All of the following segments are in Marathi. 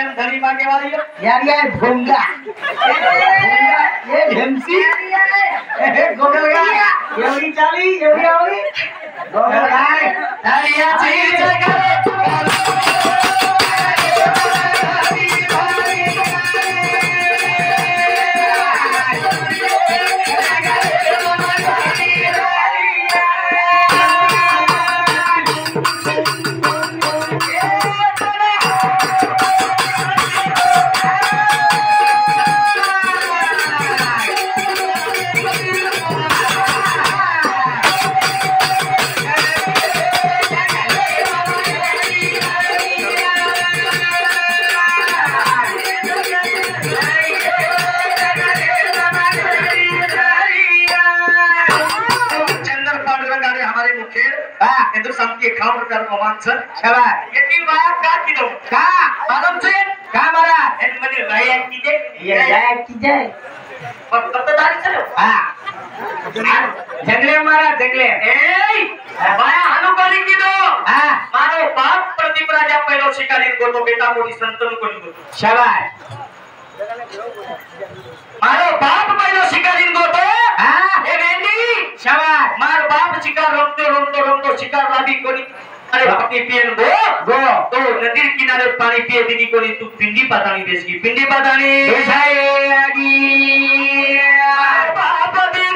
में धनी मांगे वाली यार ये भोंगा ये भैंसी गोगल गाय एवरी चाली एवरी आवली गोगल गाय धनिया चीज itu sampai kau dan romansa, siapa? Ini banyak kan gitu. Kak, malam sih, kamera. Ini mana layak kita? Iya layak kita. Betul tadi sih. जंगले मारा जंगले बाया हनुमानी किदो मानो बाप प्रदीप राजा पहिलो शिकारी गोतो बेटा मोठी संतन कोणी शाबाश मानो बाप पहिलो शिकारी गोतो हे वेंडी शाबाश मार बाप शिकार रोमतो शिकार लाभी कोणी अरे बापनी पियन गो तो नदी किनारे पानी पिए दीदी कोणी तू पिंडी पातानी बेसकी पिंडी पातानी बेसाएगी बाप दिन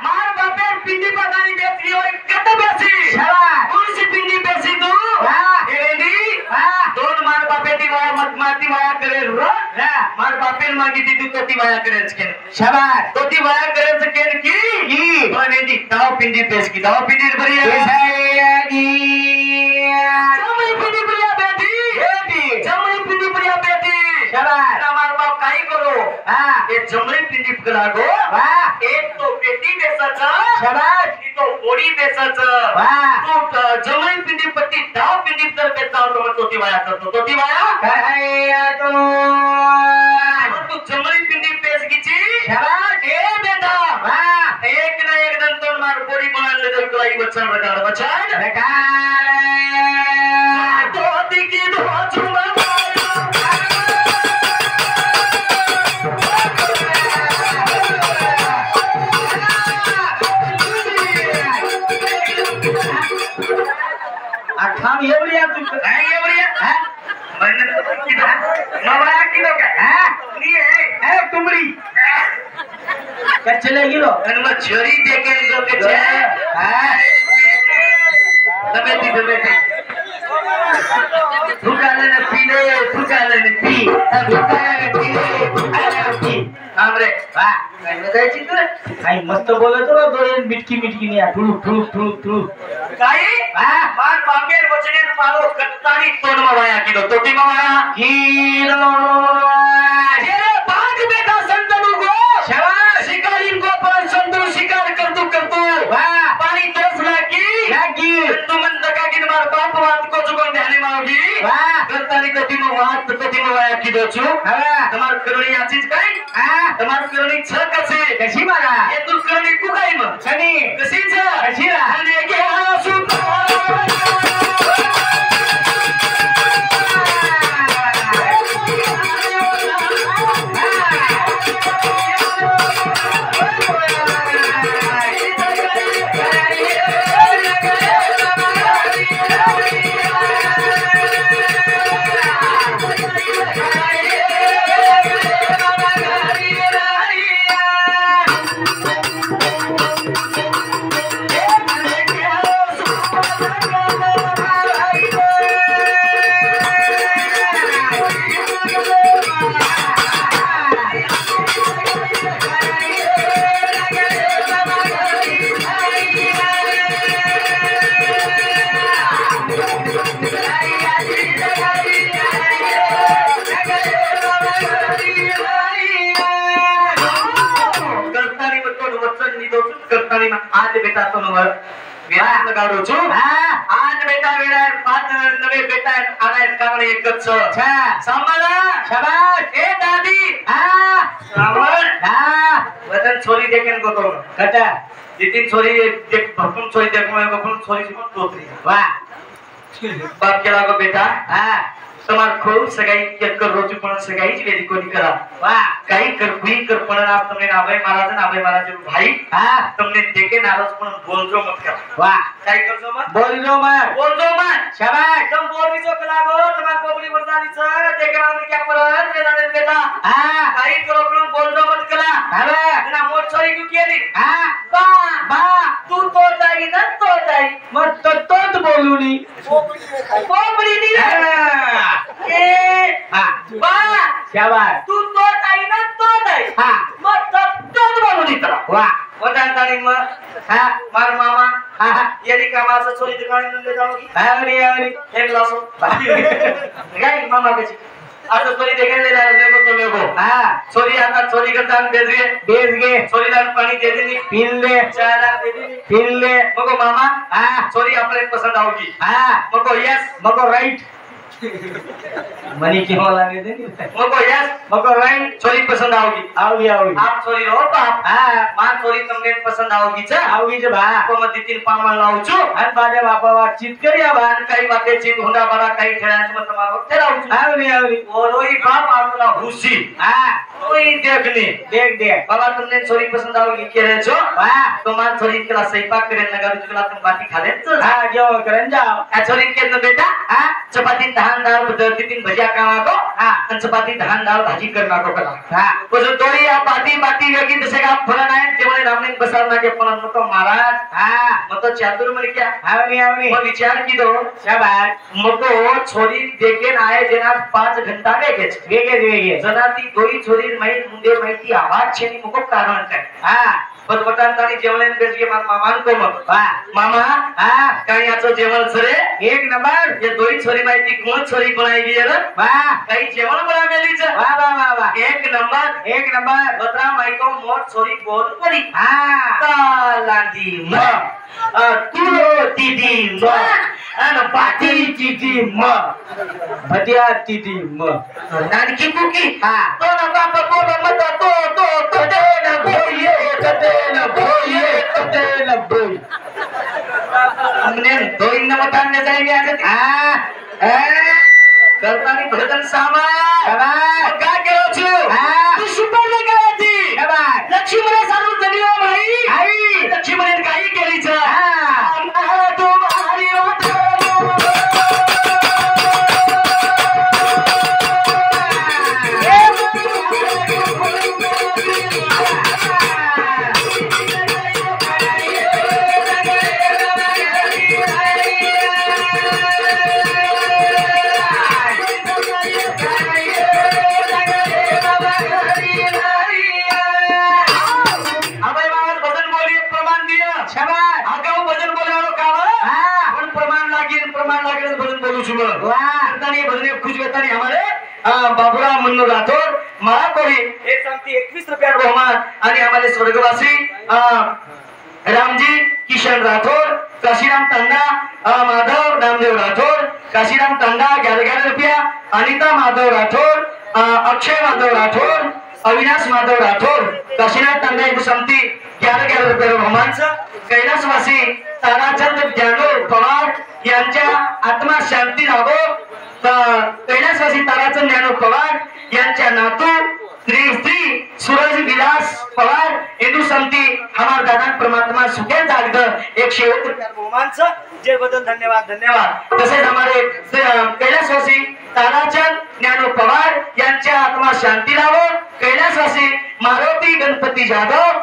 मार बापे पिंडी पतानी बेची और कत बेची कौन सी पिंडी बेची तू एवेंडी दोन मार बापे ती वाया मत माती वाया करे रो मार बापे मागी ती तू ती वाया करे स्किन शाबाश तो ती वाया करे स्किन की एवेंडी ताव पिंडी बेच की ताव पिंडी बढ़िया बेचाएगी जमली पिंडी बढ़िया बेटी जमली पिंडी बढ़िया बेटी शाबाश मार बाप काई करो ये जमली पिंडी पकड़ा गो एक तो पेटी बेसाचा शाबाश ती तो पोडी बेसाचा तू जमली पिंडी पट्टी दाव पिंडी तर बेचा तो ती वाया करतो तो ती वाया काय तो तू जमली पिंडी बेस कीची शाबाश ए बेटा एक ना एक दिन तो मार पोडी बनाले तर तुला ही बच्चा रगाड बच्चा रगाड तो दिकी दो चुमा हम एवढिया तू एवढिया म्हणलं किती नवरा किलो का नी है तुमरी कचले किलो आणि मग छरी देके जो के छे तबेती फुकाले न पी हमरे वाह काय जायची तू काय मस्त बोलतो ना दोन मिटकी नी ठुळू काय मार बापेर वचनेर पालो कत्तानी तोडमा वाया किलो तोटी वाया किलो जे बाग बेटा संतनु गो शाबाश शिकारी को पर संतु शिकार करतू वाह पानी तरसला की तू मन दका की मार बाप वात को जुगन ध्याने मावगी वाह कत्तानी तोटी वाया किलो छु तुम्हार करुणी याचीच काय तुम्हार करुणी छ कशी मारा हे तू करुणी कु काय मग छनी कशी छ कशी रा आणि के आसू बेटा तो विराट गाडो छु आज बेटा वेळा 5 नवे बेटा आलाय कारण एकच सांभाळा शाबाश ए दादी श्रावण वतन छोरी देखेन को तो कटा जितिन छोरी देख भकुन छोरी देखो मैं भकुन छोरी से तोतरी वाह बाप केला को बेटा समार खूब सगाई कर रोजू पण सगाईची वेदी कोणी करा वाह काही कर कुई कर पण आप तुमने नाभई महाराज भाई तुमने देखे नाराज पण बोलजो मत कर वाह काय करजो मत बोलजो मत शाबाश तुम बोलवी जो लागो तुम्हार कोबली वरदानी छ देखे माने क्या परत रे जाने बेटा काही करो पण बोलजो मत करा अरे ना मोट छोरी क्यों केली बा तू तो जाई ना तो जाई मत तो बोलूनी कोबली नी ए बा शाबाश तू तो जाई ना तो जाई मत तो बोलूनी तरा वाह वदांतानी म मार मामा यदि कामाचं छोरी दुकान ले जाओगी अरे एक लासो गाय मामा बेची आज छोरी देखें ले जा देखो तो मेको छोरी आता छोरी का दान बेच गे छोरी दान पानी दे देनी पीन ले चाय दान दे देनी पीन ले मको मामा छोरी अपने पसंद आओगी मको यस मको राइट मनी की होला ने दे मको यस मको राइट छोरी पसंद आओगी आप छोरी रहो बाप मां छोरी तुमने पसंद आओगी बा को मत तीन पामा लाऊ छु अन बादे बापा वाट चित करिया बा काही बाते चित होंडा बडा काही खेळाच मत मारो खेळाऊ छु आवली ओलोई बाप आपला हुसी ओई देखने देख बाबा तुमने छोरी पसंद आओगी के रे छो तो मां छोरी केला स्वयंपाक करेन लगा तुला तुम बाटी खा ले जो करन जाओ छोरी के न बेटा चपाती धान दाल तीन भजिया कावा को आणि चपाती धान दाल भाजी करना को कला तो जो तोरी आ बाटी वेगी तसे का फळा नाही जेवण रामने बसार ना के पण मत महाराज मत चातुर मन क्या आवनी मग विचार की दो शाबाश मको छोरी देखे आए जना 5 घंटा वेगे जना ती दोई छोरी माहित मुंडे माहिती आवाज छेनी मको कारण काय पटपटांतानी जेवण बेसगे मामान को मग मामा काही याचं जेवण सरे एक नंबर ये दोई छोरी माहिती कोण छोरी बनाई गे रे काही जेवण बना मेली छ वाह एक नंबर बतरा माइको मोट छोरी बोल परी लांदी म तुलो दीदी म अन बाटी दीदी म भटिया दीदी म नानकी कुकी तो न बाप को मत तो दे न भोये हमने दो इन मतान ने जाएंगे आज करतानी भजन सामा का केलो छु तू सुपर ने गाती लक्ष्मण सारू जनियो भाई लक्ष्मण काही केली छ तुम्हारी बाबूराव मन्नू राठोड महाकोरी 121 रुपया बहुमान आणि आम्हाला स्वर्गवासी रामजी किशन राठोड काशीराम तांडा माधव नामदेव राठोड काशीराम तांडा 11 रुपया अनिता माधव राठोड अक्षय माधव राठोड अविनाश माधव राठोड काशीनाथ तांडा एक संमती 11 रुपया बहुमान कैलासवासी ताराचंद ज्ञानो पवार यांच्या आत्मा शांती लाभो कैलासवासी ताराचंद ज्ञानो पवार यांच्या नातू श्री सूरज विलास पवार हिंदू संमती हमार दादा परमात्मा सुखे जागद 101 रुपया बहुमानचं जय बदल धन्यवाद तसेच हमारे कैलासवासी ताराचंद ज्ञानो पवार यांच्या आत्मा शांती लाभो कैलासवासी मारुती गणपती जाधव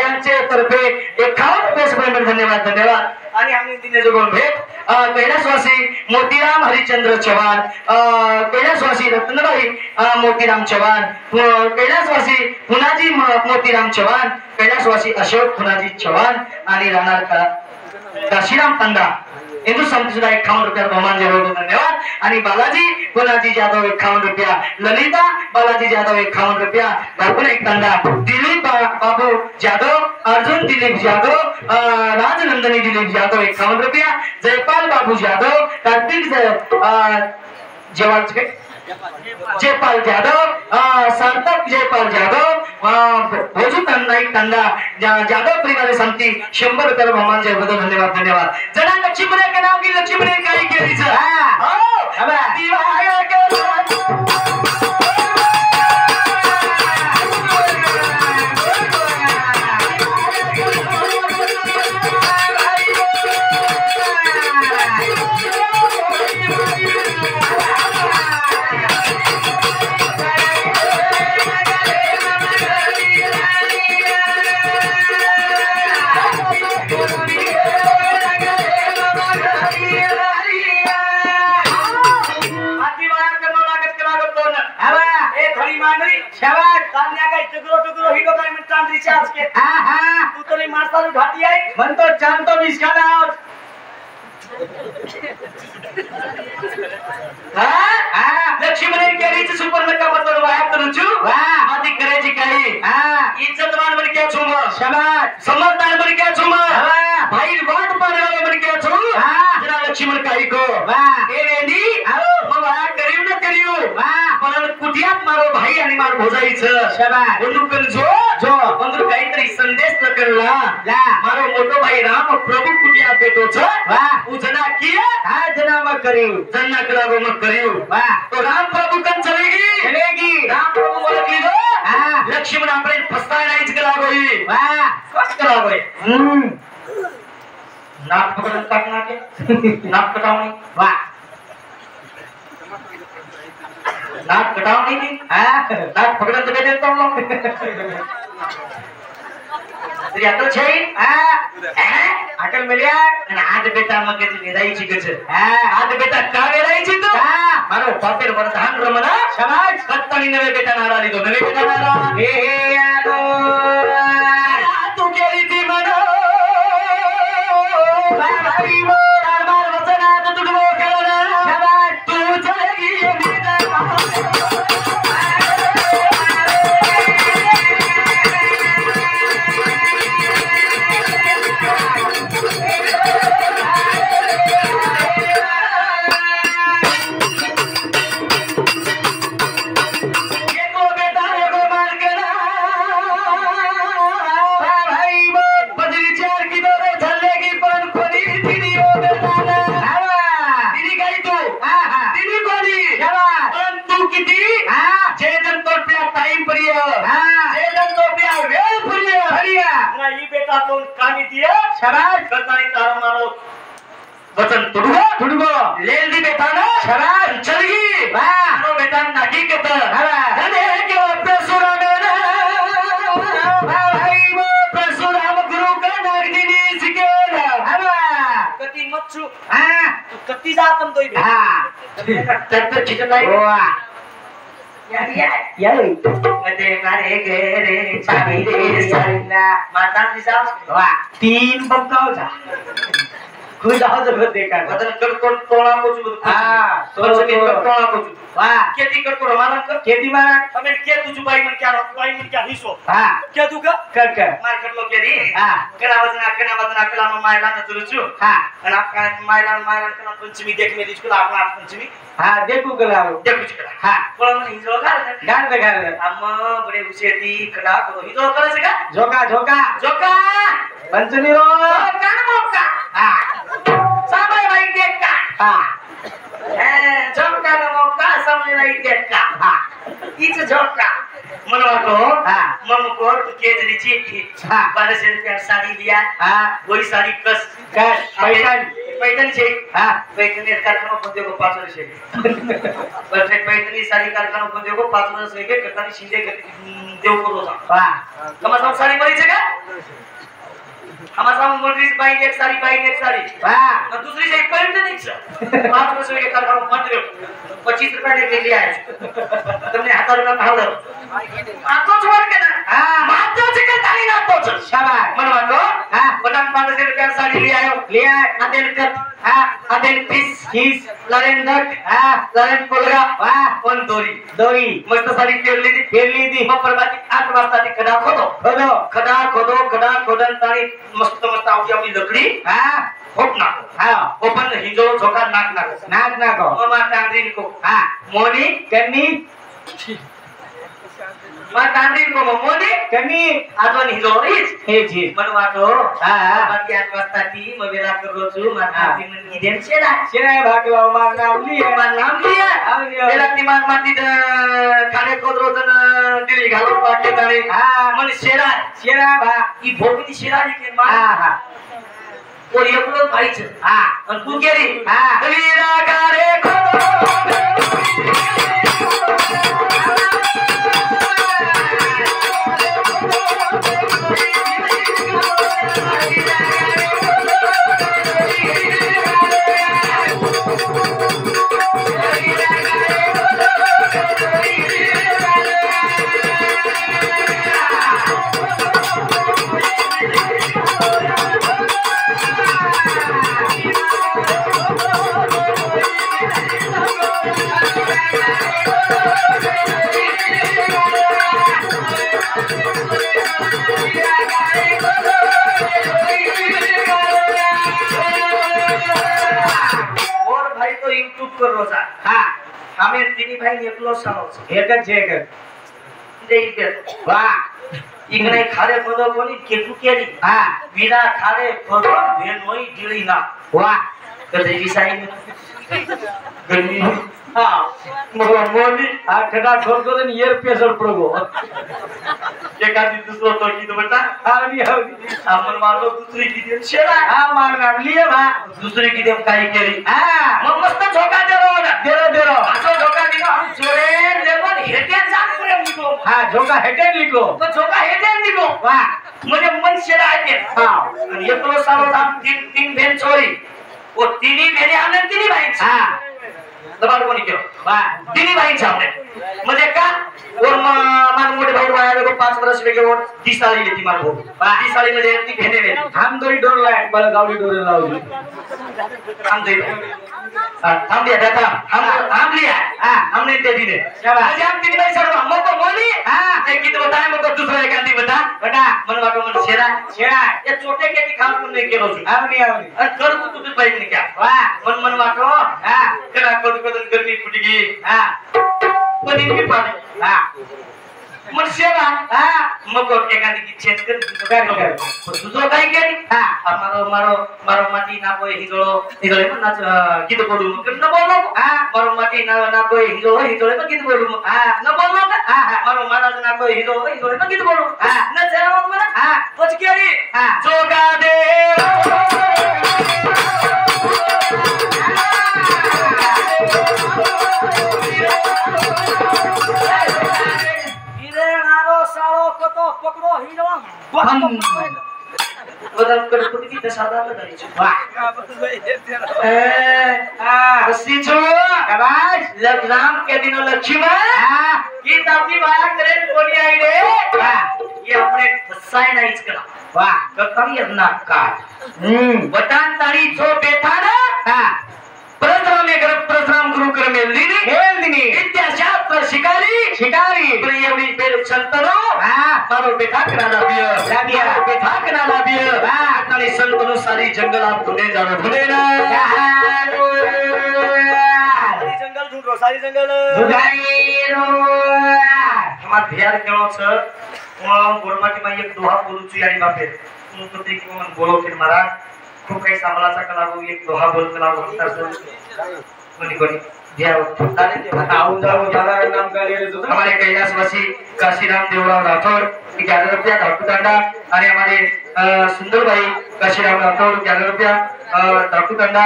यांचे तर्फे 51 रुपये धन्यवाद आणि आम्ही तिने जोगून भेट कैलासवासी मोतीराम हरिचंद्र चव्हाण कैलासवासी रत्नबाई मोतीराम चव्हाण कैलासवासी पुनाजी मोतीराम चव्हाण कैलासवासी अशोक पुनाजी चव्हाण आणि राहणार काशीराम तांडा हिंदू समिती सुद्धा 51 रुपया बहुमान जरूर धन्यवाद आणि बालाजी कोणाजी जाधव 51 रुपया ललिता बालाजी जाधव 51 रुपया बाबू एक तंदा दिलीप बाबू जाधव अर्जुन दिलीप जाधव राजनंदनी दिलीप जाधव 51 रुपया जयपाल बाबू जाधव कार्तिक जयपाल जाधव सार्थक जयपाल जाधव भोजू तंदा जाधव परिवार समिती 100 रुपये बहुमान जय धन्यवाद जरा लक्ष्मीपुरे के नाव की लक्ष्मीपुरे काही केलीच तू तो नहीं मारता घाटी आई मन तो चांद तो बिस्काला लक्ष्मीपुरे केरीच सुपर नका बदल वाया करूचू आधी करायची काही इज्जतवान बन क्या छू शाबाश समझदार बन क्या छू भाई वाट पाने बन क्या छू जरा लक्ष्मण काही को ए रेडी मग वाया करीव न करीव पण कुटियात मारो भाई आणि मार भोजाईचं शाबाश उनुकन जो पंद्र काहीतरी संदेश लकरला मारो मोठो भाई राम प्रभु कुटिया बेटोच पूजना किया जना मत करीव जना कलागो मत करीव तो राम प्रभु कन चलेगी राम प्रभु बोलत लीधो लक्ष्मण आपण फसताय नाहीच कलागोई कस कलागोई नाक पकडून टाकणार के नाक कटावणी नाक कटावणी की नाक पकडून तर देतो लोक तरी आता छै अकल मिलिया आणि आज बेटा मग वेरायची गच आज बेटा का वेरायची तू मारो पापेर वरदान रमना शाबाश कत्तनी नवे बेटा नारा लिदो नवे बेटा नारा हे आलो तू केली ती मनो भाई वो दरबार वचनात तुडवो केला शाबाश तू चलेगी बेटा शाबाश करतानी तारो मारो वचन तुडगो लेल दी बेटा ना शाबाश चलगी नो बेटा नाकी के तर अरे के परशुराम भाई वो परशुराम गुरु का नागदिनी सिकेला कति मच्छू तू कति जातम तोय तर चिकन नाही या मध्ये मारे गेरे चाबी रे सारीला माता दिसा वाह 3 बंगाव जा खुद जाओ जब देखा बदल कर टोळा पोचू तो सके टोळा पोचू वाह खेती कर को मारा कर खेती मारा हमें के तुझू बाई मन क्या हिस्सो के तू का कर मार कर लो के दी कला वजना कला में मायला न तुरचू आणि आपका मायला कला पंचमी देख में दिसको आपला पंचमी देखू कला देखू कला कोण मन हिजो गाल अम्मा बडे उसेती कला को हिजो कला से का झोका पंचमी रो कान मोका सामने भाई देख का झोका न मोका सामने भाई देख का इच झोका मनवातो मम को तू केजरी चिट्ठी 1200 रुपया साड़ी दिया वही साड़ी कस पैठणी छे पैठणी कार्यक्रम पण देगो 500 रुपये परफेक्ट पैठणी साड़ी कार्यक्रम पण देगो 500 रुपये कतानी शिंदे देव करो जा तुम्हाला साड़ी मरी छे का हमारा मुर्गी बाई एक साड़ी वाह और दूसरी से पैंट नहीं छ 500 रुपये का काम मत दो 25 रुपए ले लिया है तुमने 1000 रुपए भाव दो आपको छोड़ के ना मातो से के ताली ना तो शाबाश मन वाटो हां पठाण पांडे रुपया साड़ी ले आयो आदेन कट हां आदेन किस लरेन धक हां लरेन पोलगा वाह कोण दोरी मस्त साडी पेरली ती मग परवाची 8 वाजता ती खडा खोदन ताणी मस्त आवडी लकडी हां होपना हां ओपन हिजो झोका नाक ममा तांद्रीन को हां मोनी कन्नी मा तांद्रीन को मोनी कन्नी आजवन हिजो हे मन वाटो हां बाकी 8 वाजता ती मवेला करो छु मा तांद्रीन मन इदेन शेरा भागवा मा नाम लिया बेला ती मान माती खाने कोदरो जन दिली घालो वाटे ताणे हां मन शेरा भा ई भोगनी शेरा के मा हां और ये पुरो भाई छ हां और तू केरी हां वीरा कारे खोदो कर रोजा हां हमें तीन भाई एकलो सालो एक देई के वाह इगने खारे पदो कोनी केतु केरी हां वीरा खारे पदो भेन होई दिली ना वाह कदे विसाई गर्मी हां मोनी आ ठगा छोड़ दो ने ईयर पेशर प्रगो एक आदमी दूसरो तो की तो बेटा हां अपन मारो दूसरी की दे शेरा हां मारना लिए बा दूसरी की दे काई केरी हां मस्त झोका देरो असो झोका दिनो हम चोरे लेवन हेटेन जान करे लिखो हां झोका हेटेन लिखो तो झोका हेटेन लिखो वाह मुझे मन शेरा आते हां आणि एकलो सालो दाम तीन बेन चोरी वो तीनी बेने हमने तीनी भाई हां दबाड़ कोनी केलो वाह तीनी भाई सामने मुझे का और मान मोटे भाई आया को 5 वर्ष के और 30 साल लेती मार वो 30 साल में लेती भेने में हम दोई डोर लाए बल गावड़ी डोर लाओ हम दे हम दिया दाता हम लिया हां हमने दे दी ने शाबाश हम तीन भाई सर हमको बोली हां एक गीत बताए मुझको दूसरा एक गांधी बता मन वाटो मन शेरा ये छोटे के दिखाओ तुम नहीं केरो आवनी कर तू भाई ने क्या वाह मन वाटो हां करा को गर्मी फुटगी हां पण इनके पानी हां मन शेरा हां मग एखादी की चेंज कर दूसरा काय केली हां मारो माटी ना कोई हिजोळे पण नाच गीत बोलू मग न बोललो हां मारो माटी ना कोई हिजोळे पण गीत बोलू हां न बोललो हां मारो मारा ना कोई हिजोळे पण गीत बोलू हां न जरा मग मला हां पच केली हां जोगा दे पकड़ो हीरो बदल कर खुद की दशादा लगाई वाह बसी छो आवाज लग्नाम के दिनों लक्ष्मी हां की तापी वाला करे कोनी आई रे ये अपने फसाए ना इसका वाह कतरी अपना काट बटान तारी छो बैठा ना हां परशुराम गुरु कर में लीनी इत्याशास्त्र शिकारी प्रियवी पेर संतनो मारो बेटा करा लाबिया बेटा करा लाबिया तने संतनो सारी जंगल आप ढूंढे जानो ढूंढे ना सारी जंगल ढूंढाईरो हमार ध्यान केलो छ गोरमाटी में एक दोहा बोलू छु यारी बापे तो ते की मन बोलो फिर महाराज खूप काही सांभाळाचा कला हो एक दोहा बोल कला हो कोणी ध्याव ताले ते आऊन जाऊ दादा नाम का ले तो हमारे कैलाशवासी काशीराम देवराव राठौर की 11 रुपया डाकुतांडा आणि हमारे सुंदर भाई काशीराम राठौर 11 रुपया डाकुतांडा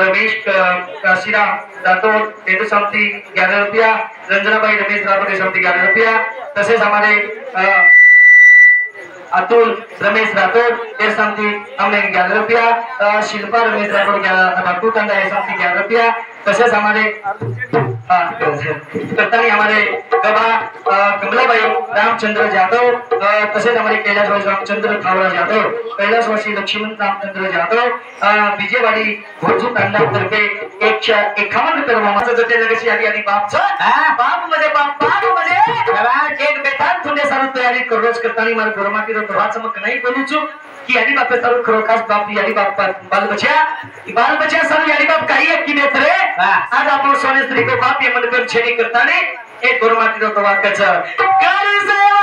रमेश काशीराम राठौर हेतु समिति 11 रुपया रंजना भाई रमेश राठौर समिति 11 रुपया तसेच हमारे अतुल रमेश राठौर ये समिति हमने 11 रुपया शिल्पा रमेश राठौर डाकुतांडा ये समिति 11 रुपया तसेच हमारे करताना हमारे गभा कमलाबाई रामचंद्र यादव तसेच हमारे कैलाशवासी रामचंद्र थावराज यादव कैलाशवासी लक्ष्मण रामचंद्र यादव विजयवाडी भोजू तांडातर्फे 151 रुपये मामाचं जते लगेची आली आणि बाप म्हणजे एक बेतान थोडे सारू तयारी करोच करताना मारे गोरमाटी रो प्रभा चमक नहीं बोलू छु कि यानी बाप सारू खरोकास बाप यानी बाप बाल बच्चा सारू यानी बाप काही अक्की देत रे आज आपण सोने स्त्री को बाप ये मन कर छेडी करताने एक गोरमाटी रो प्रभा कच कर सेवा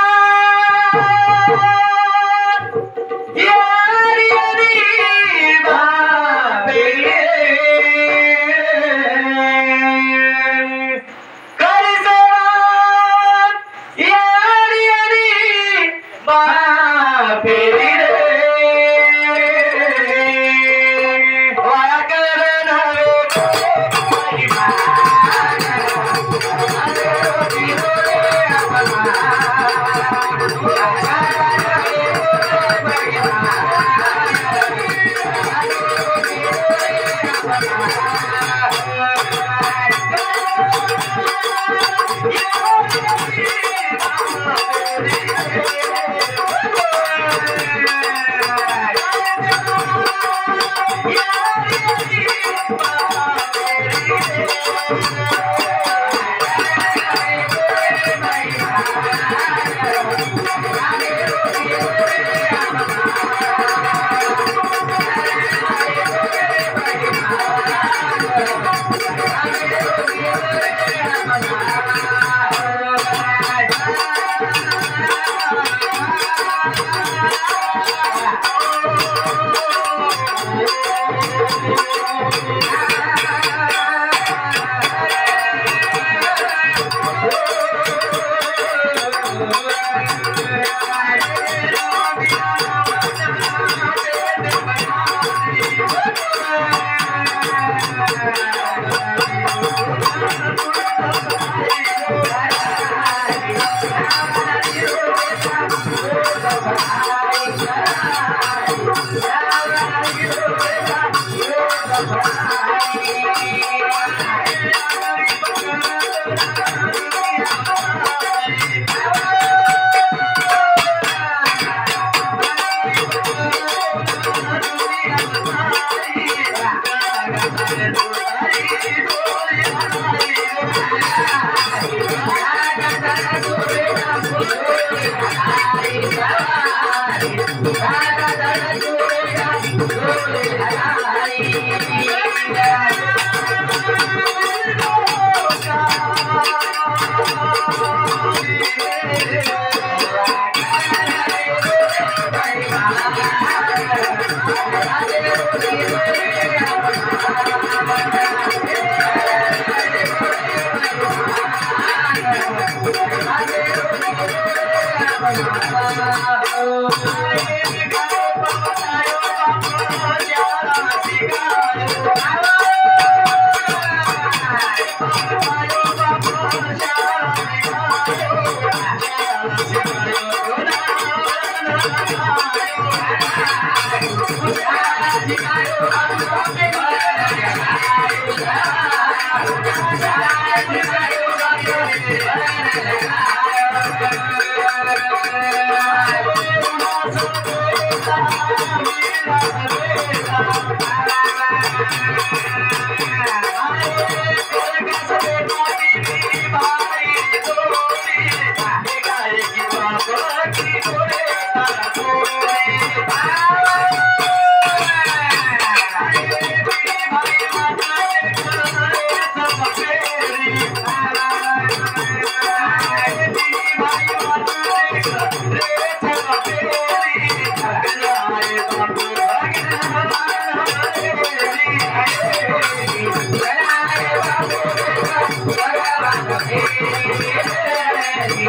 यारी यारी बाबे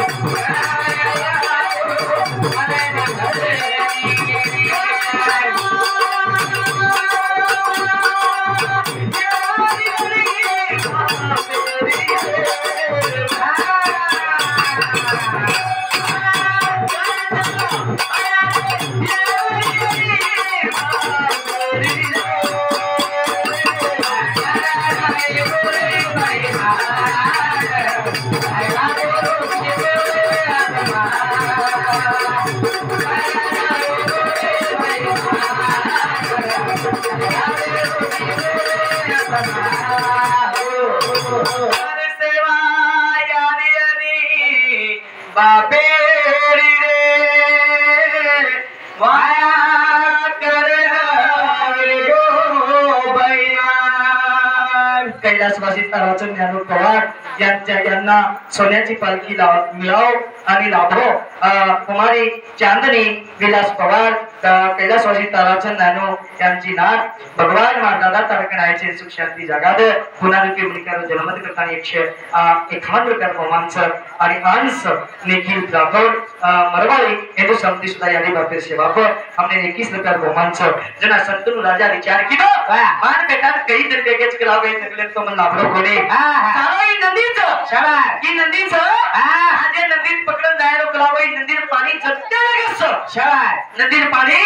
Hey, केली रे माया कैलासवासी ताराचंद ज्ञानोबा पवार यांना सोन्याची पालखी मिळाव आणि लाभो कुमारी चांदनी विलास पवार कैलासवासी ताराचंद ज्ञानो यांची नाथ भगवान मारदादा तारकनायचे सुख शांती जगाद पुनरुक्ती मुनिकार जन्मत करताना 151 रुपये रोमांच आणि अंश निखिल राठौड़ मरवाड़ी हिंदू समिति सुधा यादी बापे सेवा पर हमने 21 रुपये रोमांच जना संतनु राजा विचार की मान बेटा कई दिन बेगेच के लावे तकले तो मन लाभलो कोणी सारोई नंदीच शाबास की नंदीच आजे नंदीत पकडून जायलो कलावई नंदीर पाणी जत्ते लगेस शाबास नंदीर पाणी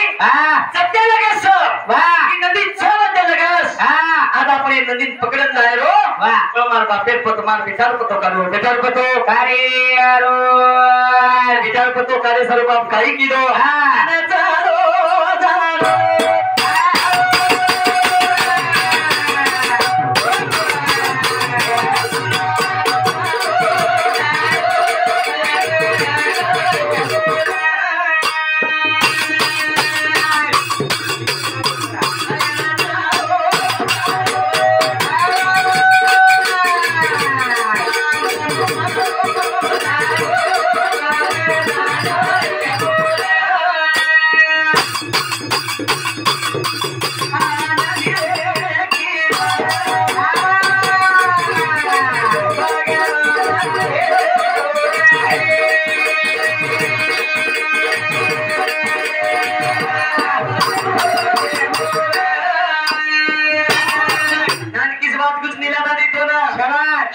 जत्ते लगेस वाह की नंदी जत्ते लगेस आज आपण नंदीत पकडून जायलो वाह तो मार बापे पतमार विचार पतो करो विचार पतो कार्यारो विचार पतो कार्य सर्व बाप काही कीदो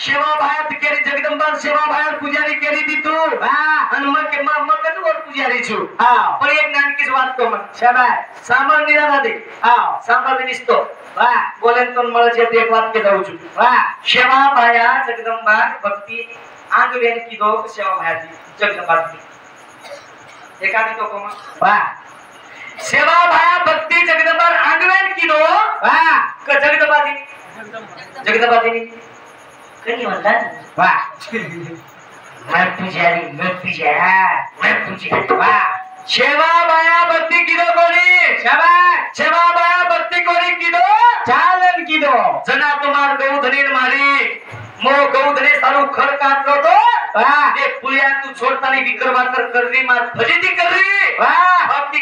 सेवा भायात केली जगदंबा सेवा भायात पुजारी केली ती तू आणि मग तू वर पुजारी छु पण एक नानकीच वाट तो मग शाबास सांभाळ निराला दे सांभाळ निसतो वाह बोलेन तो मला जे एक वाक्य जाऊ छु वाह सेवा भाया जगदंबा भक्ती आंग वेन की दो सेवा भायाची जगदंबा एकादी तो कोम वाह सेवा भाया भक्ती जगदंबा आंग वेन की दो वाह क जगदंबा दी कहीं होता वाह मैं पुजारी वाह सेवा बाया भक्ति किदो कोणी शाबास सेवा बाया भक्ति कोणी किदो चालन किदो जना तुम्हार गौधनीन मारी मो गौधने सारू खर काटलो तो वाह ते पुलिया तू छोडतानी विक्रमांतर कररी मार फजिती कररी वाह भक्ति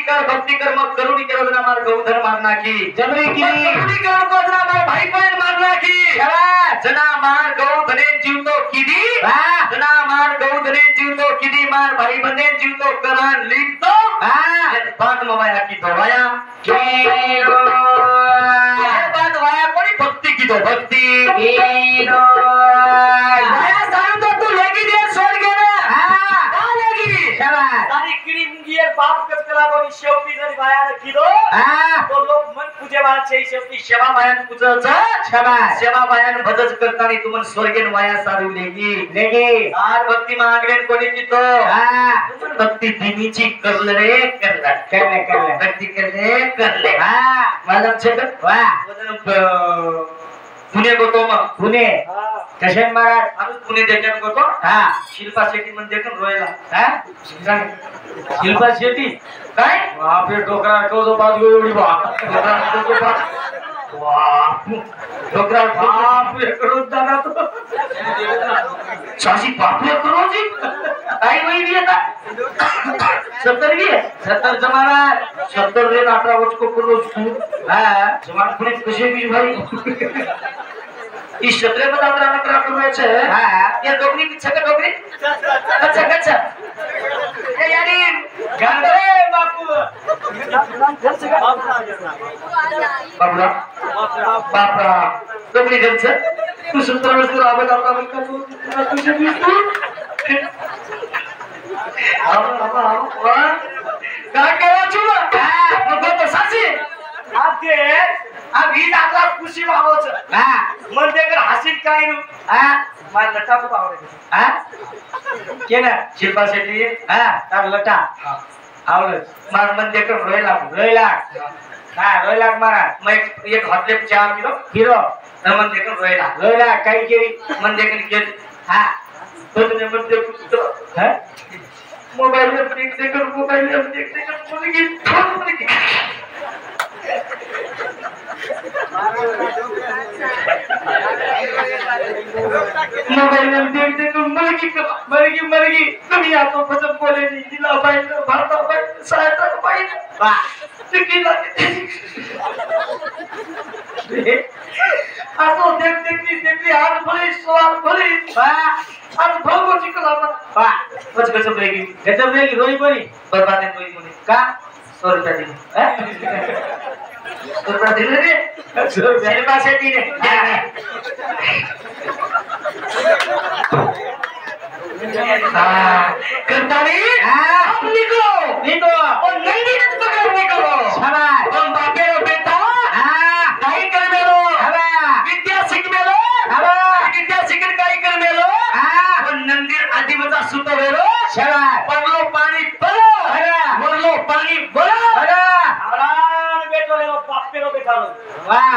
कर मग करुणी केलो जना मार गौधन मारना की जबरी की करुणी केलो को जना मार भाई बहन मारना की शाबास जना मार गौधने जीवतो किदी वाह जना मार गौधने जीवतो किदी मार भाई बहन जीवतो करान लिखतो वाह ये बात मवाया की दवाया केलो ये बात वाया कोणी भक्ती की दो भक्ती केलो वाया सांगतो तू लेगी दे स्वर्ग ना हां लेगी शाबास तारी किडी मुंगी बाप कस कला कोणी शेवटी जरी वाया की दो हां तो लोक मन पूजे वाला छे शेवटी सेवा बायान पूजच शाबास सेवा बायान भजच करतानी तुमन स्वर्गेन वाया सारू लेगी आर भक्ती मागलेन कोणी की तो हां तुमन भक्ती दिनीची करले रे करले भक्ती करले हां मला छक वाह पुणे गोतो मग पुणे कशन महाराज आम्ही पुणे देखील गोतो शिल्पा शेट्टी म्हणजे देखील रोयला शिल्पा शेट्टी काय बापरे डोकरा तो बाजू एवढी डोकरा बापरे करोड दादा तो सासी बापरे करोड जी काय वही भी आता 70 भी है 70 जमाना 70 रे 18 वर्ष को करो जमान पुणे कसे भी भाई इस क्षेत्र में आप राना करा कर छे ये डोगरी की छक डोगरी अच्छा ये यानी गंदरे बापू बापरा डोगरी गंच तू 70 वर्ष को आबे लावता का तुझे भी तू काय करायचं मग तो सासी आपके अब ही दादा खुशी भावच मन देकर हसीन काय नु माय लटा को आवडे केना शिल्पा शेट्टी तार लटा आवडे मार मन देकर रोयला रोयला मारा मैं एक हॉटले चहा पिलो मन देकर रोयला काय केली मन देकर केली तो तुझे मन देकर मोबाईल एक सेकंड मोबाईल एक सेकंड मुलगी मुलगी मोबाईल एक सेकंड मुलगी मुलगी तुम्ही आता फसत बोले तिला पाहिजे भारता पाहिजे सहायता पाहिजे बा चुकीला असो देखली आज भले सवाल भले बा आज भलको चिकला बा कच कच ब्रेकिंग गजब ब्रेकिंग रोई बरी बर्बाद है रोई मुनी का 100 रुपया दिन 100 रुपया दिन रे मेरे पास है तीन करतानी अब निको और नंदी ने पकड़ निको शाबाश तुम बापे रो बेटा काही कर मेलो विद्या शिक मेलो विद्या शिकन काही कर मेलो और नंदी आदिमचा सुत वेरो शाबाश पडलो पाणी पडलो बोललो पाणी बोलो आराम बेटो रे बापे रो बेटा वाह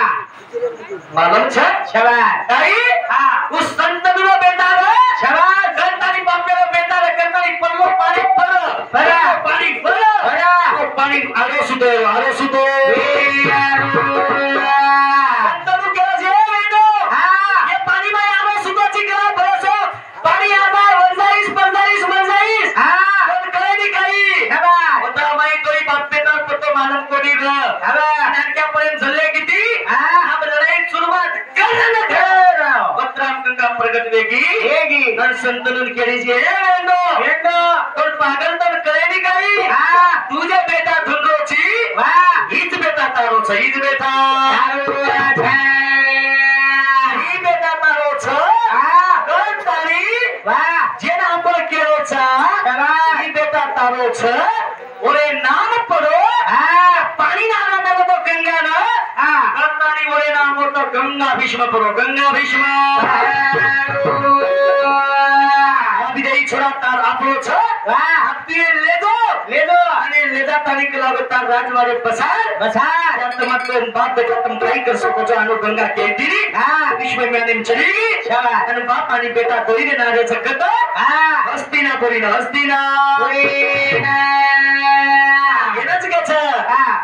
मालूम छ शाबाश काही उस संत रो बेटा रे शाबाश करतानी बापे रो बेटा रे करतानी पडलो पाणी पडलो पाणी पडलो पाणी आरो सुतो प्रगट वेगी संतलन केली पागल तर कळेली काही तुझ्या बेटा धुंडोची हीच बेटा तारोच हीच बेटा ही बेटा तारोच जेना आपण केळोचा ही बेटा तारोच ओरे नाम पडो पाणी नाम मेलो तो गंगा न करतानी ओरे नाम तो गंगा भीष्म पडो गंगा भीष्म विजयी छोरा तार आपलो छ आपले लेदो आणि लेदा तारीख लागता राजवाडे बसार या तमतन बाप बेटा तुम काय कर सको છો આનો ગંગા કે દીરી વિશ્વ મેને ચલી અને બાપ અને બેટા દોઈને નારે જગત હસ્તિના એના જ કે છે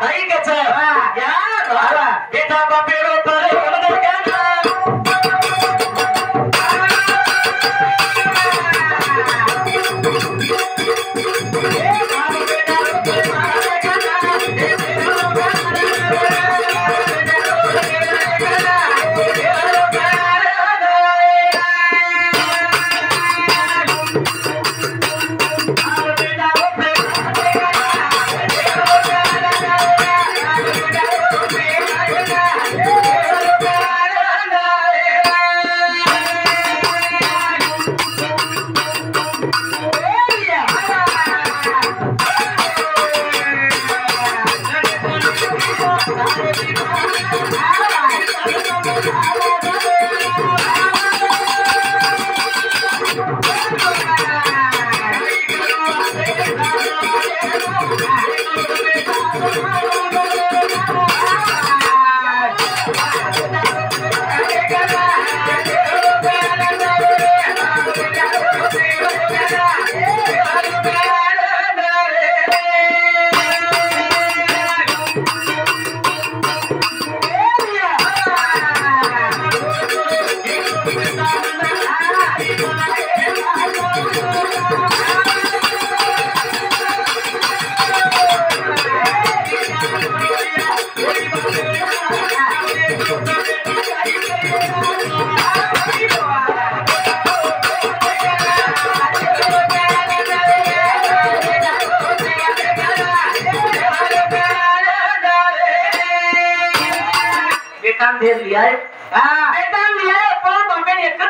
તાઈ કે છે યાર બેટા બાપેરો તારે મદદ કર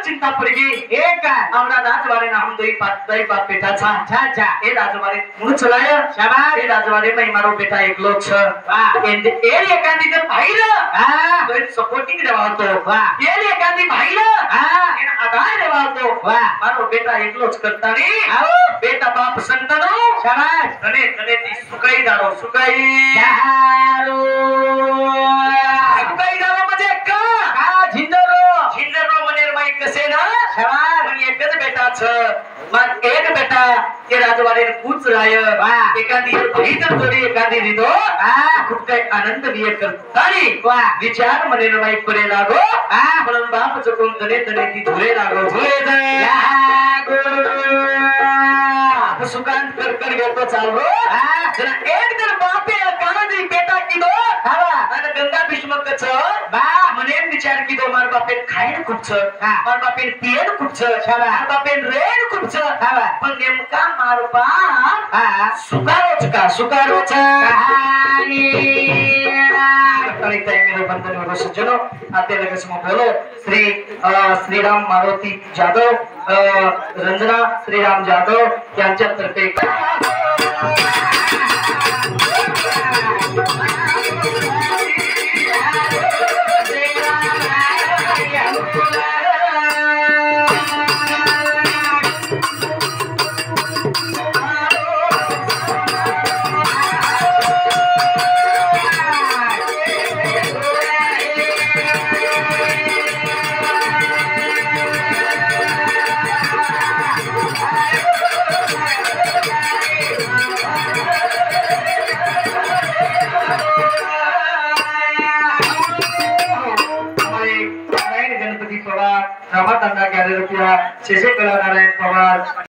चिंता पड़ेगी एक हमरा राजवाड़े ना हम दई बाप बेटा था अच्छा ए राजवाड़े मुंह चलाया शाबाश ए राजवाड़े में मारो बेटा एक लोग छ वाह ए एकांती तर भाई र तो सपोर्टिंग देवा तो वाह ए एकांती भाई र एना आधार देवा तो वाह मारो बेटा एक लोग करता नी आओ बेटा बाप संतनो शाबाश तने ती सुकाई दारो सुकाई दारो म्हणजे का झिंदरो मनेर माई कसे ना शाबाश पण एकच बेटा मग एक बेटा ते राजवाडीने पूच राय एखादी तर जोडी एखादी दिदो खूप काही आनंद विये करतानी विचार मने नवाई पडे लागो म्हणून बाप चुकून तने तने ती धुरे लागो धुरे सुकांत कर घेतो चाललो जरा एक दिन बापे कानादी बेटा किदो आणि गंगा भीष्मकच मने विचार किदो मार बापे खायन खूपच मार बापे पियन खूपच मार बापे रेन खूपच पण नेमका मार बाप सुकारोच बंधन सज्जनो आते लगेच मग बोलो श्रीराम मारुती जाधव रंजना श्रीराम जाधव यांच्यातर्फे गणपती पवार रामातांना गॅलरी शेषे कला नारायण पवार